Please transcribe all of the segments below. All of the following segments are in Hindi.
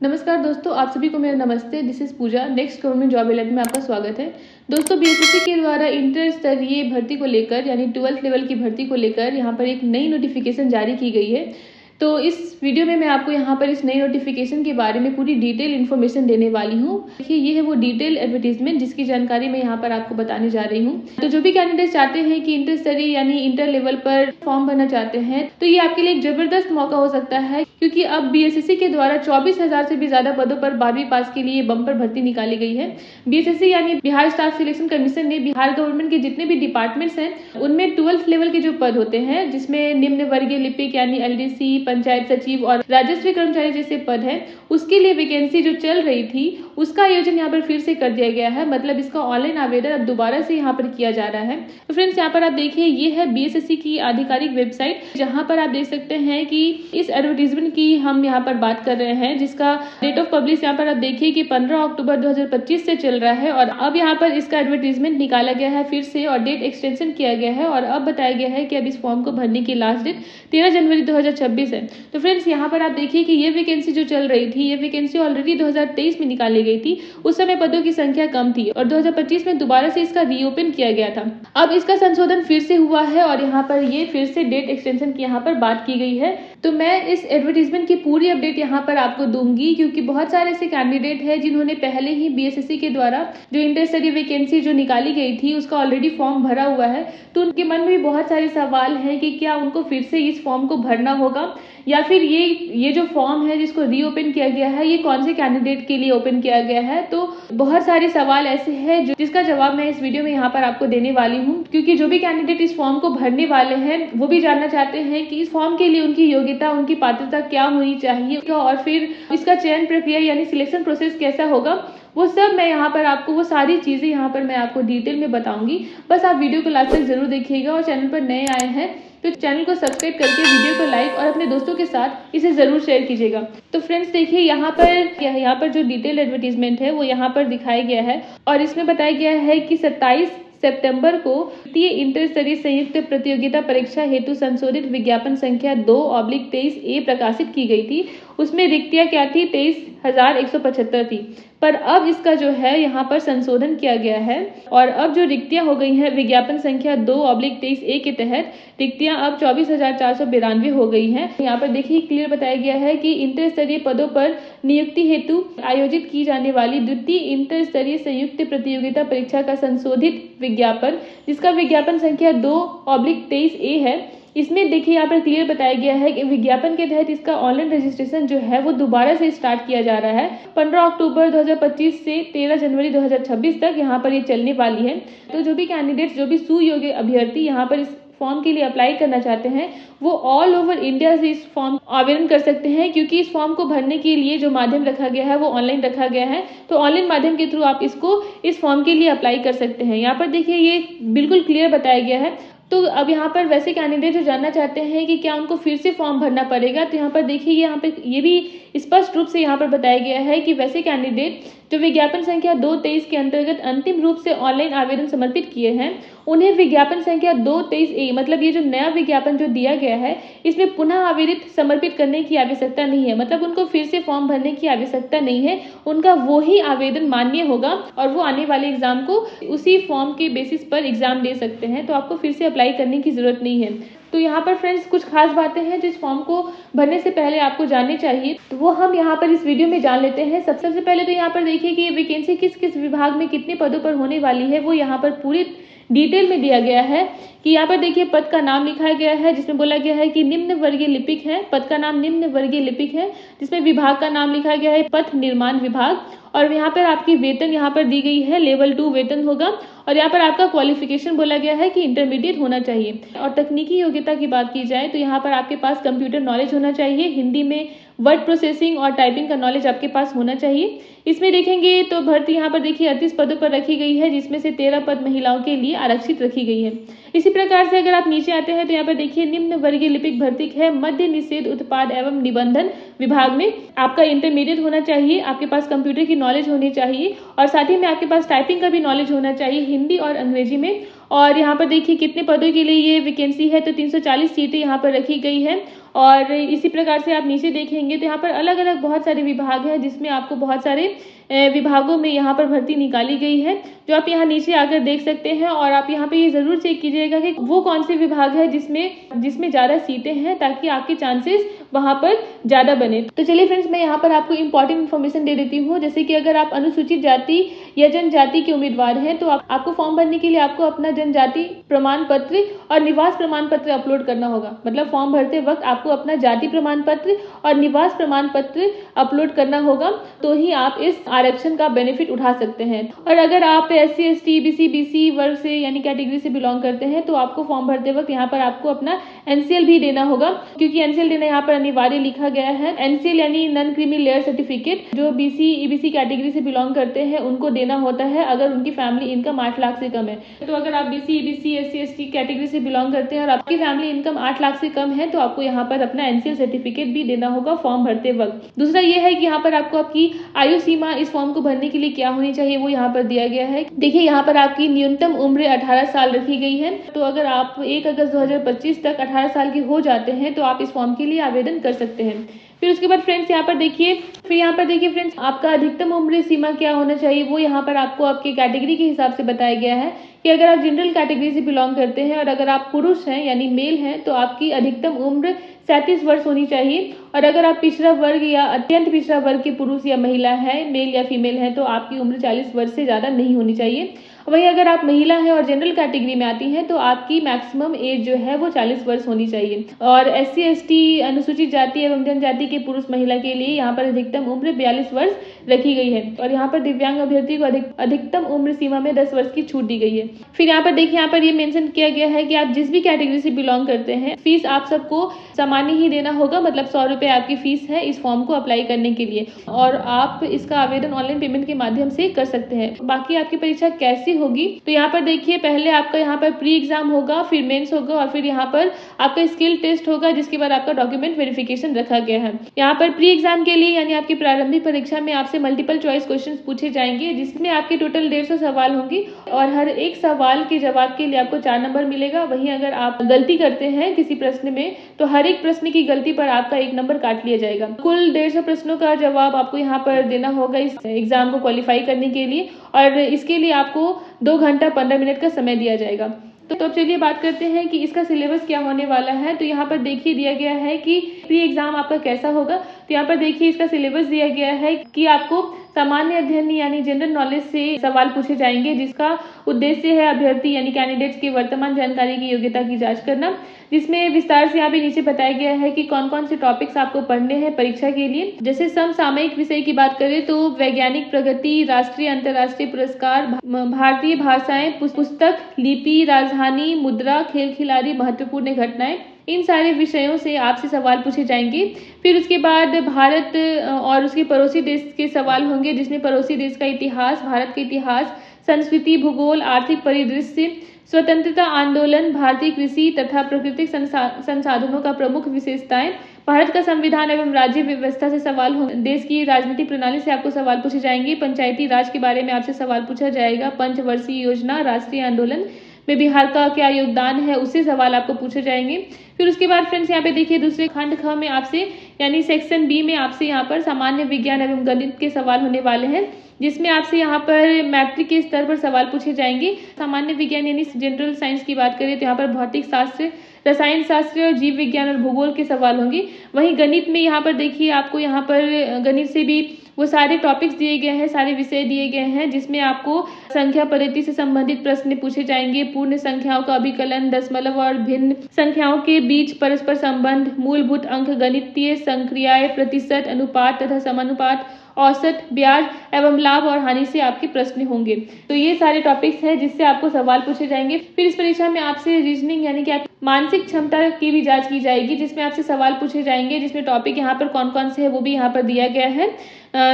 नमस्कार दोस्तों, आप सभी को मेरा नमस्ते। This is Pooja. Next government job alert में आपका स्वागत है। दोस्तों, बीएसएससी के द्वारा इंटर स्तरीय भर्ती को लेकर यानी 12th लेवल की भर्ती को लेकर यहाँ पर एक नई नोटिफिकेशन जारी की गई है। तो इस वीडियो में मैं आपको यहाँ पर इस नई नोटिफिकेशन के बारे में पूरी डिटेल इन्फॉर्मेशन देने वाली हूँ। देखिए, ये है वो डिटेल एडवर्टीजमेंट जिसकी जानकारी मैं यहाँ पर आपको बताने जा रही हूँ। तो जो भी कैंडिडेट चाहते हैं कि इंटर स्तरीय यानी इंटर लेवल पर फॉर्म भरना चाहते हैं, तो ये आपके लिए एक जबरदस्त मौका हो सकता है, क्योंकि अब बीएसएससी के द्वारा 24,000 से भी ज्यादा पदों पर 12वीं पास के लिए बम्पर भर्ती निकाली गई है। बीएसएससी यानी बिहार स्टाफ सिलेक्शन कमीशन ने बिहार गवर्नमेंट के जितने भी डिपार्टमेंट्स हैं उनमें 12th लेवल के जो पद होते हैं, जिसमें निम्न वर्गीय लिपिक यानी एलडीसी, पंचायत सचिव और राजस्व कर्मचारी जैसे पद हैं, उसके लिए वैकेंसी जो चल रही थी उसका आयोजन यहाँ पर फिर से कर दिया गया है। मतलब इसका ऑनलाइन आवेदन अब दोबारा से यहाँ पर किया जा रहा है। तो फ्रेंड्स, यहाँ पर आप देखिए, ये है बीएसएससी की आधिकारिक वेबसाइट, जहाँ पर आप देख सकते हैं कि इस एडवर्टीजमेंट की हम यहाँ पर बात कर रहे हैं, जिसका डेट ऑफ पब्लिश यहाँ पर आप देखिए कि 15 अक्टूबर 2025 से चल रहा है। और अब यहाँ पर इसका एडवर्टीजमेंट निकाला गया है फिर से और डेट एक्सटेंशन किया गया है। और अब बताया गया है कि अब इस फॉर्म को भरने की लास्ट डेट 13 जनवरी 2026 है। तो फ्रेंड्स, यहाँ पर आप देखिए कि ये वैकेंसी जो चल रही थी, ये वैकेंसी ऑलरेडी 2023 में निकाली गई थी। उस समय पदों की संख्या कम थी और 2025 में दोबारा से इसका रीओपन किया गया था। अब इसका संशोधन फिर से हुआ है और यहाँ पर ये फिर से डेट एक्सटेंशन की यहाँ पर बात की गई है। तो मैं इस एडवर्टीजमेंट की पूरी अपडेट यहाँ पर आपको दूंगी, क्योंकि बहुत सारे ऐसे कैंडिडेट हैं जिन्होंने पहले ही बीएसएससी के द्वारा जो इंटर स्तरीय वैकेंसी जो निकाली गई थी उसका ऑलरेडी फॉर्म भरा हुआ है। तो उनके मन में भी बहुत सारे सवाल हैं कि क्या उनको फिर से इस फॉर्म को भरना होगा, या फिर ये जो फॉर्म है जिसको रीओपन किया गया है, ये कौन से कैंडिडेट के लिए ओपन किया गया है। तो बहुत सारे सवाल ऐसे हैं जिसका जवाब मैं इस वीडियो में यहाँ पर आपको देने वाली हूँ, क्योंकि जो भी कैंडिडेट इस फॉर्म को भरने वाले हैं वो भी जानना चाहते हैं कि इस फॉर्म के लिए उनकी योग्यता, उनकी पात्रता क्या होनी चाहिए और फिर इसका चयन प्रक्रिया यानी सिलेक्शन प्रोसेस कैसा होगा। वो सब मैं यहाँ पर आपको, वो सारी चीजें यहाँ पर मैं आपको डिटेल में बताऊंगी। बस आप वीडियो को लास्ट तक जरूर देखिएगा और चैनल पर नए आए हैं तो चैनल को सब्सक्राइब करके वीडियो को लाइक और अपने दोस्तों के साथ इसे जरूर शेयर कीजिएगा। तो फ्रेंड्स, देखिए यहाँ पर जो डिटेल एडवर्टीजमेंट है वो यहाँ पर दिखाया गया है और इसमें बताया गया है कि 27 सितंबर को द्वितीय इंटर स्तरीय संयुक्त प्रतियोगिता परीक्षा हेतु संशोधित विज्ञापन संख्या 2/23A प्रकाशित की गई थी। उसमें रिक्तियां क्या थी? 23,175 थी। पर अब इसका जो है यहाँ पर संशोधन किया गया है और अब जो रिक्तियां हो गई हैं विज्ञापन संख्या 2/23A के तहत रिक्तियां अब 24,492 हो गई हैं। यहाँ पर देखिए क्लियर बताया गया है कि इंटर स्तरीय पदों पर नियुक्ति हेतु आयोजित की जाने वाली द्वितीय इंटर स्तरीय संयुक्त प्रतियोगिता परीक्षा का संशोधित विज्ञापन, जिसका विज्ञापन संख्या 2/23A है, इसमें देखिए यहाँ पर क्लियर बताया गया है कि विज्ञापन के तहत इसका ऑनलाइन रजिस्ट्रेशन जो है वो दोबारा से स्टार्ट किया जा रहा है 15 अक्टूबर 2025 से 13 जनवरी 2026 तक यहाँ पर ये चलने वाली है। तो जो भी कैंडिडेट्स, जो भी सुयोग्य अभ्यर्थी यहाँ पर इस फॉर्म के लिए अप्लाई करना चाहते हैं वो ऑल ओवर इंडिया से इस फॉर्म आवेदन कर सकते हैं, क्योंकि इस फॉर्म को भरने के लिए जो माध्यम रखा गया है वो ऑनलाइन रखा गया है। तो ऑनलाइन माध्यम के थ्रू आप इस फॉर्म के लिए अप्लाई कर सकते हैं। यहाँ पर देखिए ये बिल्कुल क्लियर बताया गया है। तो अब यहाँ पर वैसे कैंडिडेट जो जानना चाहते हैं कि क्या उनको फिर से फॉर्म भरना पड़ेगा, तो यहाँ पर देखिए यहाँ पे ये भी स्पष्ट रूप से यहाँ पर बताया गया है कि वैसे कैंडिडेट जो विज्ञापन संख्या 2/23 के अंतर्गत अंतिम रूप से ऑनलाइन आवेदन समर्पित किए हैं उन्हें विज्ञापन संख्या 2/23A, मतलब ये जो नया विज्ञापन जो दिया गया है इसमें पुनः आवेदित समर्पित करने की आवश्यकता नहीं है। मतलब उनको फिर से फॉर्म भरने की आवश्यकता नहीं है, उनका वो ही आवेदन मान्य होगा और वो आने वाले एग्जाम को उसी फॉर्म के बेसिस पर एग्जाम दे सकते हैं। तो आपको फिर से अप्लाई करने की जरूरत नहीं है। तो यहाँ पर फ्रेंड्स कुछ खास बातें हैं जो इस फॉर्म को भरने से पहले आपको जाननी चाहिए, तो वो हम यहाँ पर इस वीडियो में जान लेते हैं। सबसे पहले तो यहाँ पर देखिए कि ये वैकेंसी किस किस विभाग में कितने पदों पर होने वाली है, वो यहाँ पर पूरी डिटेल में दिया गया है। कि यहाँ पर देखिए पद का नाम लिखा गया है जिसमें बोला गया है कि निम्न वर्गीय लिपिक है, पद का नाम निम्न वर्गीय लिपिक है, जिसमें विभाग का नाम लिखा गया है पथ निर्माण विभाग। और यहाँ पर आपकी वेतन यहाँ पर दी गई है लेवल 2 वेतन होगा। और यहाँ पर आपका क्वालिफिकेशन बोला गया है कि इंटरमीडिएट होना चाहिए। और तकनीकी योग्यता की बात की जाए तो यहाँ पर आपके पास कंप्यूटर नॉलेज होना चाहिए, हिंदी में वर्ड प्रोसेसिंग और टाइपिंग का नॉलेज आपके पास होना चाहिए। इसमें देखेंगे तो भर्ती यहाँ पर देखिए 38 पदों पर रखी गई है, जिसमें से 13 पद महिलाओं के लिए आरक्षित रखी गई है। इसी प्रकार से अगर आप नीचे आते हैं तो यहाँ पर देखिए निम्न वर्गीय लिपिक भर्ती है मध्य निषेध उत्पाद एवं निबंधन विभाग में आपका इंटरमीडिएट होना चाहिए, आपके पास कंप्यूटर की नॉलेज होनी चाहिए और साथ ही में आपके पास टाइपिंग का भी नॉलेज होना चाहिए हिंदी और अंग्रेजी में। और यहाँ पर देखिए कितने पदों के लिए ये वैकेंसी है, तो 340 सीटें यहाँ पर रखी गई है और इसी प्रकार से आप नीचे देखेंगे तो यहाँ पर अलग अलग बहुत सारे विभाग हैं, जिसमें आपको बहुत सारे विभागों में यहाँ पर भर्ती निकाली गई है, जो आप यहाँ नीचे आकर देख सकते हैं। और आप यहाँ पे ये जरूर चेक कीजिएगा कि वो कौन से विभाग है जिसमें ज़्यादा सीटें हैं, ताकि आपके चांसेस वहाँ पर ज़्यादा बने। तो चलिए फ्रेंड्स, मैं यहाँ पर आपको इंपॉर्टेंट इन्फॉर्मेशन दे देती हूँ। जैसे कि अगर आप अनुसूचित जाति या जनजाति के उम्मीदवार हैं तो आपको फॉर्म भरने के लिए आपको अपना जनजाति प्रमाण पत्र और निवास प्रमाण पत्र अपलोड करना होगा। मतलब फॉर्म भरते वक्त आपको अपना जाति प्रमाण पत्र और निवास प्रमाण पत्र अपलोड करना होगा, तो ही आप इस आरक्षण का बेनिफिट उठा सकते हैं। और अगर आप SC ST BC BC वर्ग से यानी कैटेगरी से बिलोंग करते हैं तो आपको फॉर्म भरते वक्त यहाँ पर आपको अपना NCL भी देना होगा, क्योंकि NCL देना यहाँ पर अनिवार्य लिखा गया है। NCL यानी नॉन क्रीमी लेयर सर्टिफिकेट, जो BC EBC कैटेगरी से बिलोंग करते हैं उनको देना होता है अगर उनकी फैमिली इनकम 8 लाख से कम है। तो अगर आप BC EBC SC ST category से बिलोंग करते हैं और आपकी फैमिली इनकम 8 लाख से कम है तो आपको यहाँ पर अपना NCL सर्टिफिकेट भी देना होगा फॉर्म भरते वक्त। दूसरा ये है कि यहाँ पर आपको आपकी आयु सीमा इस फॉर्म को भरने के लिए क्या होनी चाहिए वो यहाँ पर दिया गया है। देखिए यहाँ पर आपकी न्यूनतम उम्र 18 साल रखी गई है। तो अगर आप 1 अगस्त 2025 तक 18 साल के हो जाते हैं तो आप इस फॉर्म के लिए आवेदन कर सकते हैं। फिर उसके बाद फ्रेंड्स यहाँ पर देखिए फ्रेंड्स, आपका अधिकतम उम्र सीमा क्या होना चाहिए वो यहाँ पर आपको आपके कैटेगरी के हिसाब से बताया गया है कि अगर आप जनरल कैटेगरी से बिलोंग करते हैं और अगर आप पुरुष हैं यानी मेल हैं तो आपकी अधिकतम उम्र 37 वर्ष होनी चाहिए। और अगर आप पिछड़ा वर्ग या अत्यंत पिछड़ा वर्ग के पुरुष या महिला है, मेल या फीमेल है, तो आपकी उम्र 40 वर्ष से ज़्यादा नहीं होनी चाहिए। वहीं अगर आप महिला हैं और जनरल कैटेगरी में आती हैं तो आपकी मैक्सिमम एज जो है वो 40 वर्ष होनी चाहिए। और SC ST अनुसूचित जाति एवं जनजाति के पुरुष महिला के लिए यहाँ पर अधिकतम उम्र 42 वर्ष रखी गई है। और यहाँ पर दिव्यांग अभ्यर्थी को अधिकतम उम्र सीमा में 10 वर्ष की छूट दी गई है। फिर यहाँ पर देखिए, यहाँ पर ये मेंशन किया गया है कि आप जिस भी कैटेगरी से बिलोंग करते हैं फीस आप सबको सामान्य ही देना होगा। मतलब 100 रुपये आपकी फीस है इस फॉर्म को अप्लाई करने के लिए, और आप इसका आवेदन ऑनलाइन पेमेंट के माध्यम से कर सकते हैं। बाकी आपकी परीक्षा कैसी होगी तो यहाँ पर देखिए, पहले आपका यहाँ पर प्री एग्जाम होगा, फिर मेंस होगा और फिर यहाँ पर आपका स्किल टेस्ट होगा, जिसके बाद आपका डॉक्यूमेंट वेरिफिकेशन रखा गया है। यहाँ पर प्री एग्जाम के लिए यानी आपकी प्रारंभिक परीक्षा में आपसे मल्टीपल चॉइस क्वेश्चंस पूछे जाएंगे, जिसमें आपके टोटल 150 सवाल होंगे और हर एक सवाल के जवाब के लिए आपको 4 नंबर मिलेगा। वहीं अगर आप गलती करते हैं किसी प्रश्न में तो हर एक प्रश्न की गलती पर आपका 1 नंबर काट लिया जाएगा। कुल 150 प्रश्नों का जवाब आपको यहाँ पर देना होगा इस एग्जाम को क्वालिफाई करने के लिए, और इसके लिए आपको 2 घंटा 15 मिनट का समय दिया जाएगा। तो चलिए बात करते हैं कि इसका सिलेबस क्या होने वाला है। तो यहाँ पर देखिए दिया गया है कि प्री एग्जाम आपका कैसा होगा। तो यहाँ पर देखिए इसका सिलेबस दिया गया है कि आपको सामान्य अध्ययन यानी जनरल नॉलेज से सवाल पूछे जाएंगे, जिसका उद्देश्य है अभ्यर्थी यानी कैंडिडेट्स की वर्तमान जानकारी की योग्यता की जांच करना, जिसमें विस्तार से यहाँ पे नीचे बताया गया है कि कौन कौन से टॉपिक्स आपको पढ़ने हैं परीक्षा के लिए। जैसे समसामयिक विषय की बात करें तो वैज्ञानिक प्रगति, राष्ट्रीय अंतर्राष्ट्रीय पुरस्कार, भारतीय भाषाएं, पुस्तक, लिपि, राजधानी, मुद्रा, खेल खिलाड़ी, महत्वपूर्ण घटनाएं, इन सारे विषयों से आपसे सवाल पूछे जाएंगे। फिर उसके बाद भारत और उसके पड़ोसी देश के सवाल होंगे, जिसमें पड़ोसी देश का इतिहास, भारत का इतिहास, संस्कृति, भूगोल, आर्थिक परिदृश्य, स्वतंत्रता आंदोलन, भारतीय कृषि तथा प्राकृतिक संसाधनों का प्रमुख विशेषताएं, भारत का संविधान एवं राज्य व्यवस्था से सवाल होंगे, देश की राजनीतिक प्रणाली से आपको सवाल पूछे जाएंगे, पंचायती राज के बारे में आपसे सवाल पूछा जाएगा, पंचवर्षीय योजना, राष्ट्रीय आंदोलन में बिहार का क्या योगदान है, उससे सवाल आपको पूछे जाएंगे। फिर उसके बाद फ्रेंड्स यहाँ पे देखिए दूसरे खंड ख में आपसे यानी सेक्शन बी में आपसे यहाँ पर सामान्य विज्ञान एवं गणित के सवाल होने वाले हैं, जिसमें आपसे यहाँ पर मैट्रिक के स्तर पर सवाल पूछे जाएंगे। सामान्य विज्ञान यानी जनरल साइंस की बात करें तो यहाँ पर भौतिक शास्त्र, रसायन शास्त्र, जीव विज्ञान और भूगोल के सवाल होंगे। वहीं गणित में यहाँ पर देखिए आपको यहाँ पर गणित से भी वो सारे टॉपिक्स दिए गए हैं, सारे विषय दिए गए हैं, जिसमें आपको संख्या पद्धति से संबंधित प्रश्न पूछे जाएंगे, पूर्ण संख्याओं का अभिकलन, दशमलव और भिन्न संख्याओं के बीच परस्पर संबंध, मूलभूत अंक गणितीय संक्रियाएं, प्रतिशत, अनुपात तथा समानुपात, औसत, ब्याज एवं लाभ और हानि से आपके प्रश्न होंगे। तो ये सारे टॉपिक्स हैं जिससे आपको सवाल पूछे जाएंगे। फिर इस परीक्षा में आपसे रीजनिंग यानी कि आप मानसिक क्षमता की भी जांच की जाएगी, जिसमें आपसे सवाल पूछे जाएंगे, जिसमें टॉपिक यहाँ पर कौन कौन से है वो भी यहाँ पर दिया गया है।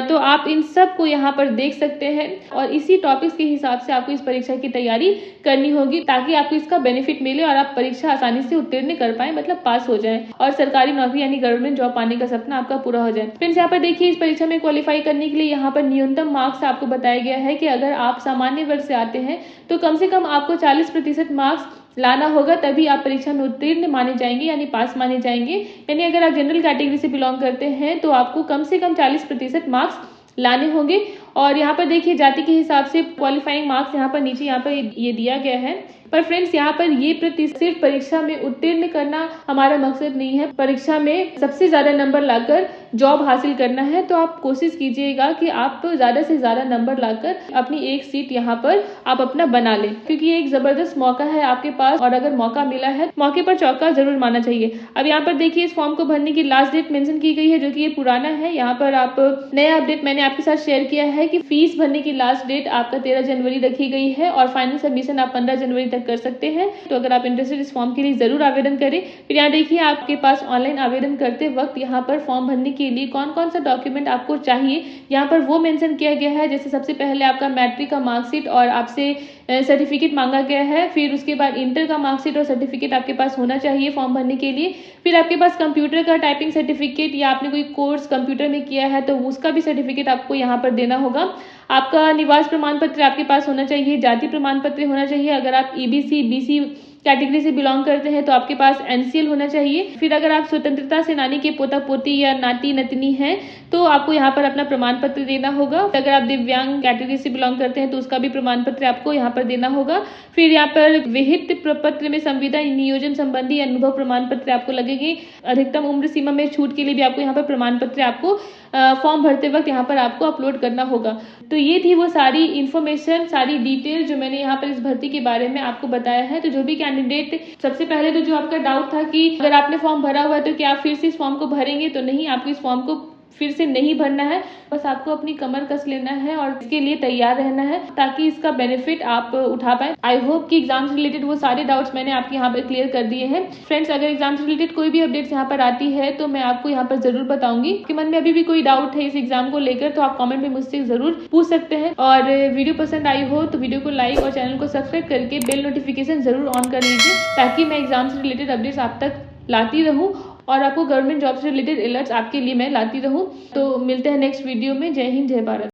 तो आप इन सब को यहाँ पर देख सकते हैं और इसी टॉपिक्स के हिसाब से आपको इस परीक्षा की तैयारी करनी होगी, ताकि आपको इसका बेनिफिट मिले और आप परीक्षा आसानी से उत्तीर्ण कर पाए, मतलब पास हो जाएं और सरकारी नौकरी यानी गवर्नमेंट जॉब पाने का सपना आपका पूरा हो जाए। फ्रेंड्स यहाँ पर देखिए इस परीक्षा में क्वालिफाई करने के लिए यहाँ पर न्यूनतम मार्क्स आपको बताया गया है कि अगर आप सामान्य वर्ग से आते हैं तो कम से कम आपको 40% मार्क्स लाना होगा, तभी आप परीक्षा में उत्तीर्ण माने जाएंगे यानी पास माने जाएंगे। यानी अगर आप जनरल कैटेगरी से बिलोंग करते हैं तो आपको कम से कम 40% मार्क्स लाने होंगे। और यहाँ पर देखिए जाति के हिसाब से क्वालिफाइंग मार्क्स यहाँ पर नीचे यहाँ पर ये दिया गया है। पर फ्रेंड्स यहाँ पर ये सिर्फ परीक्षा में उत्तीर्ण करना हमारा मकसद नहीं है, परीक्षा में सबसे ज़्यादा नंबर लाकर जॉब हासिल करना है। तो आप कोशिश कीजिएगा कि आप ज़्यादा से ज़्यादा नंबर लाकर अपनी एक सीट यहाँ पर आप अपना बना लें, क्योंकि ये एक ज़बरदस्त मौका है आपके पास और अगर मौका मिला है मौके पर चौका जरूर मारना चाहिए। अब यहाँ पर देखिए इस फॉर्म को भरने की लास्ट डेट मेंशन की गई है, जो कि ये पुराना है। यहाँ पर आप नया अपडेट मैंने आपके साथ शेयर किया है कि फीस भरने की लास्ट डेट आपका 13 जनवरी रखी गई है और फाइनल सबमिशन आप 15 जनवरी तक कर सकते हैं। तो अगर आप इंटरेस्टेड इस फॉर्म के लिए जरूर आवेदन करें। फिर यहाँ देखिए आपके पास ऑनलाइन आवेदन करते वक्त यहाँ पर फॉर्म भरने के लिए कौन कौन सा डॉक्यूमेंट आपको चाहिए यहाँ पर वो मेंशन किया गया है। जैसे सबसे पहले आपका मैट्रिक का मार्कशीट और आपसे सर्टिफिकेट मांगा गया है। फिर उसके बाद इंटर का मार्कशीट और सर्टिफिकेट आपके पास होना चाहिए फॉर्म भरने के लिए। फिर आपके पास कंप्यूटर का टाइपिंग सर्टिफिकेट या आपने कोई कोर्स कंप्यूटर में किया है तो उसका भी सर्टिफिकेट आपको यहाँ पर देना होगा। आपका निवास प्रमाण पत्र आपके पास होना चाहिए, जाति प्रमाण पत्र होना चाहिए। अगर आप ईबीसी बीसी कैटेगरी से बिलोंग करते हैं तो आपके पास एनसीएल होना चाहिए। फिर अगर आप स्वतंत्रता सेनानी के पोता पोती या नाती नतनी हैं तो आपको यहाँ पर अपना प्रमाण पत्र देना होगा। अगर आप दिव्यांग कैटेगरी से बिलोंग करते हैं तो उसका भी प्रमाण पत्र आपको यहाँ पर देना होगा। फिर यहाँ पर विहित प्रपत्र में संविदा नियोजन संबंधी अनुभव प्रमाण पत्र आपको लगेंगे। अधिकतम उम्र सीमा में छूट के लिए भी आपको यहाँ पर प्रमाण पत्र आपको फॉर्म भरते वक्त यहाँ पर आपको अपलोड करना होगा। तो ये थी वो सारी इन्फॉर्मेशन, सारी डिटेल जो मैंने यहाँ पर इस भर्ती के बारे में आपको बताया है। तो जो भी कैंडिडेट, सबसे पहले तो जो आपका डाउट था कि अगर आपने फॉर्म भरा हुआ है तो क्या आप फिर से इस फॉर्म को भरेंगे, तो नहीं, आपको इस फॉर्म को फिर से नहीं भरना है। बस आपको अपनी कमर कस लेना है और इसके लिए तैयार रहना है ताकि इसका बेनिफिट आप उठा पाए। आई होप कि एग्जाम से रिलेटेड वो सारे डाउट्स मैंने आपके यहाँ पर क्लियर कर दिए हैं। फ्रेंड्स, अगर एग्जाम से रिलेटेड कोई भी अपडेट्स यहाँ पर आती है तो मैं आपको यहाँ पर जरूर बताऊंगी। आपके मन में अभी भी कोई डाउट है इस एग्जाम को लेकर तो आप कॉमेंट में मुझसे जरूर पूछ सकते हैं। और वीडियो पसंद आई हो तो वीडियो को लाइक और चैनल को सब्सक्राइब करके बेल नोटिफिकेशन जरूर ऑन कर लीजिए ताकि मैं एग्जाम से रिलेटेड अपडेट्स आप तक लाती रहूं और आपको गवर्नमेंट जॉब से रिलेटेड अलर्ट्स आपके लिए मैं लाती रहूं। तो मिलते हैं नेक्स्ट वीडियो में। जय हिंद, जय भारत।